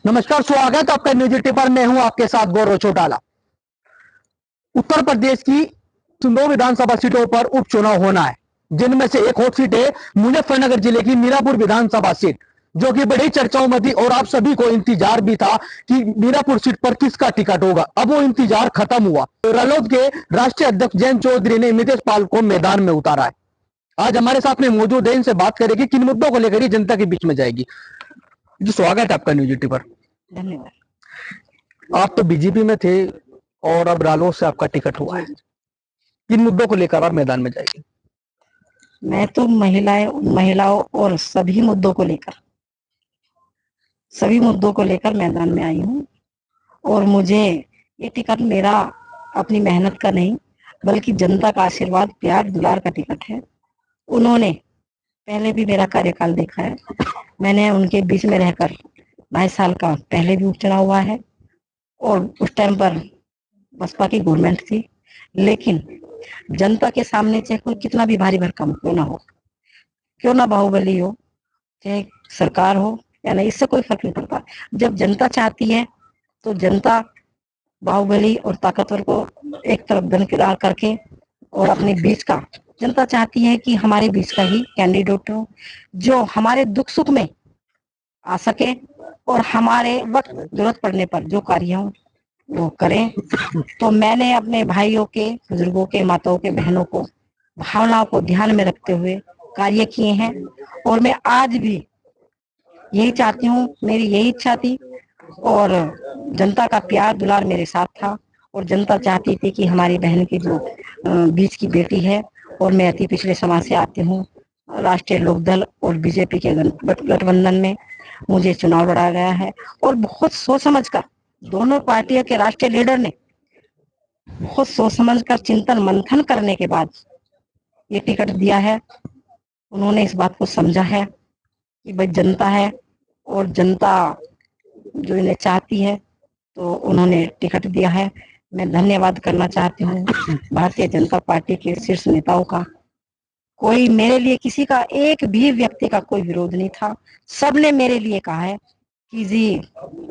नमस्कार, स्वागत आपका न्यूज एटी पर। मैं हूं आपके साथ गौरव चौटाला। उत्तर प्रदेश की 2 विधानसभा सीटों पर उपचुनाव होना है, जिनमें से एक हॉट सीट है मुजफ्फरनगर जिले की मीरापुर विधानसभा सीट, जो कि बड़ी चर्चाओं में थी और आप सभी को इंतजार भी था कि मीरापुर सीट पर किसका टिकट होगा। अब वो इंतजार खत्म हुआ। रालोद के राष्ट्रीय अध्यक्ष जयंत चौधरी ने मितेश पाल को मैदान में उतारा है। आज हमारे साथ में मौजूद है, इनसे बात करेगी किन मुद्दों को लेकर जनता के बीच में जाएगी। जी, स्वागत है आपका न्यूज एटी पर। धन्यवाद। आप तो बीजेपी में थे और अब रालोद से आपका टिकट हुआ है, किन मुद्दों को लेकर आप मैदान में जाएंगे? मैं तो महिलाओं और सभी मुद्दों को लेकर मैदान में आई हूँ। और मुझे ये टिकट मेरा अपनी मेहनत का नहीं, बल्कि जनता का आशीर्वाद, प्यार, दुलार का टिकट है। उन्होंने पहले भी मेरा कार्यकाल देखा है। मैंने उनके बीच में रहकर 22 साल का पहले भी उपचुनाव हुआ है और उस टाइम पर बसपा की गवर्नमेंट थी, लेकिन जनता के सामने चाहे कोई कितना भी भारी भरकम क्यों ना हो, क्यों ना बाहुबली हो, चाहे सरकार हो या नहीं, इससे कोई फर्क नहीं पड़ता। जब जनता चाहती है तो जनता बाहुबली और ताकतवर को एक तरफ दरकिनार करके और अपने बीच का, जनता चाहती है कि हमारे बीच का ही कैंडिडेट हो, जो हमारे दुख सुख में आ सके और हमारे वक्त जरूरत पड़ने पर जो कार्य हो वो करें। तो मैंने अपने भाइयों के, बुजुर्गों के, माताओं के, बहनों को, भावनाओं को ध्यान में रखते हुए कार्य किए हैं। और मैं आज भी यही चाहती हूँ, मेरी यही इच्छा थी और जनता का प्यार दुलार मेरे साथ था। और जनता चाहती थी कि हमारी बहन की जो बीच की बेटी है, और मैं अति पिछड़े समाज से आती हूँ, राष्ट्रीय लोकदल और बीजेपी के गठबंधन में मुझे चुनाव लड़ा गया है। और बहुत सोच समझ कर दोनों पार्टियों के राष्ट्रीय लीडर ने बहुत सोच समझ कर चिंतन मंथन करने के बाद ये टिकट दिया है। उन्होंने इस बात को समझा है कि भाई जनता है और जनता जो इन्हें चाहती है, तो उन्होंने टिकट दिया है। मैं धन्यवाद करना चाहती हूँ भारतीय जनता पार्टी के शीर्ष नेताओं का। कोई मेरे लिए, किसी का एक भी व्यक्ति का कोई विरोध नहीं था। सबने मेरे लिए कहा है कि जी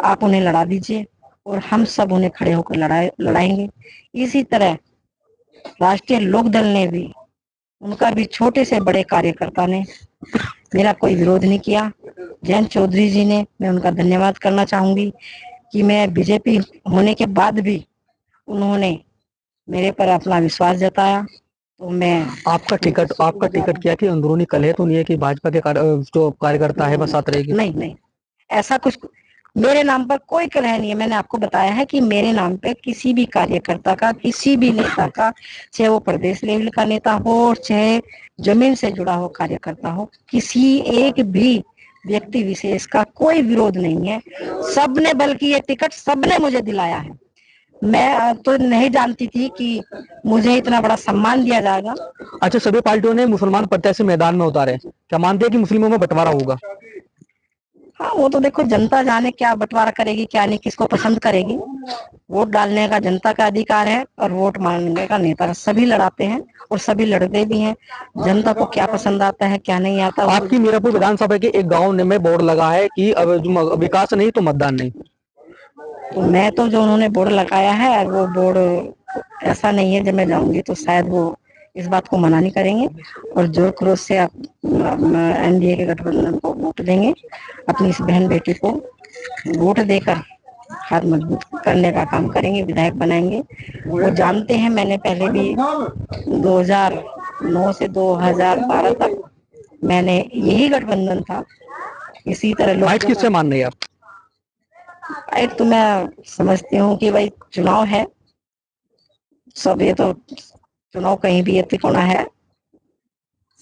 आप उन्हें लड़ा दीजिए और हम सब उन्हें खड़े होकर लड़ाएंगे। इसी तरह राष्ट्रीय लोकदल ने भी, उनका भी छोटे से बड़े कार्यकर्ता ने मेरा कोई विरोध नहीं किया। जयंत चौधरी जी ने, मैं उनका धन्यवाद करना चाहूंगी कि मैं बीजेपी होने के बाद भी उन्होंने मेरे पर अपना विश्वास जताया। तो मैं आपका टिकट क्या कि अंदरूनी कलह तो नहीं है कि भाजपा के जो कार्यकर्ता है बस साथ रहेगी? नहीं, ऐसा कुछ मेरे नाम पर कोई कलह नहीं है। मैंने आपको बताया है कि मेरे नाम पे किसी भी कार्यकर्ता का, किसी भी नेता का, चाहे वो प्रदेश लेवल का नेता हो, चाहे जमीन से जुड़ा हो कार्यकर्ता हो, किसी एक भी व्यक्ति विशेष का कोई विरोध नहीं है। सबने, बल्कि ये टिकट सबने मुझे दिलाया है। मैं तो नहीं जानती थी कि मुझे इतना बड़ा सम्मान दिया जाएगा। अच्छा, सभी पार्टियों ने मुसलमान प्रत्याशी मैदान में उतारे, क्या मानते हैं कि मुस्लिमों में बंटवारा होगा? हाँ, वो तो देखो जनता जाने क्या बंटवारा करेगी, क्या नहीं, किसको पसंद करेगी। वोट डालने का जनता का अधिकार है और वोट मांगने का नेता का। सभी लड़ाते हैं और सभी लड़ते भी हैं। जनता को क्या पसंद आता है, क्या नहीं आता। आपकी मीरापुर विधानसभा के एक गाँव में बोर्ड लगा है कि अब विकास नहीं तो मतदान नहीं। तो मैं तो, जो उन्होंने बोर्ड लगाया है, वो बोर्ड ऐसा नहीं है। जब मैं जाऊंगी तो शायद वो इस बात को मना नहीं करेंगे और जोर खरोश से एनडीए के गठबंधन को वोट देंगे। अपनी इस बहन बेटी को वोट देकर हाथ मजबूत करने का काम करेंगे, विधायक बनाएंगे। वो जानते हैं, मैंने पहले भी 2009 से 2012 तक मैंने यही गठबंधन था। इसी तरह फाइट किससे मान रही है आप? फाइट तो मैं समझती हूँ कि भाई चुनाव है, सब, ये तो चुनाव कहीं भी तिकोना है,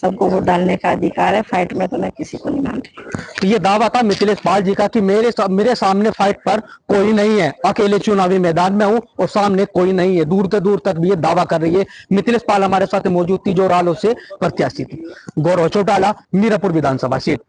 सबको वोट डालने का अधिकार है। फाइट में तो मैं किसी को नहीं मान रही। तो ये दावा था मिथिलेश पाल जी का कि मेरे सामने फाइट पर कोई नहीं है, अकेले चुनावी मैदान में हूं और सामने कोई नहीं है। दूर तक भी ये दावा कर रही है। मिथिलेश पाल हमारे साथ मौजूद थी, जो रालोद से प्रत्याशी थी। गौरव चौटाला, मीरापुर विधानसभा सीट।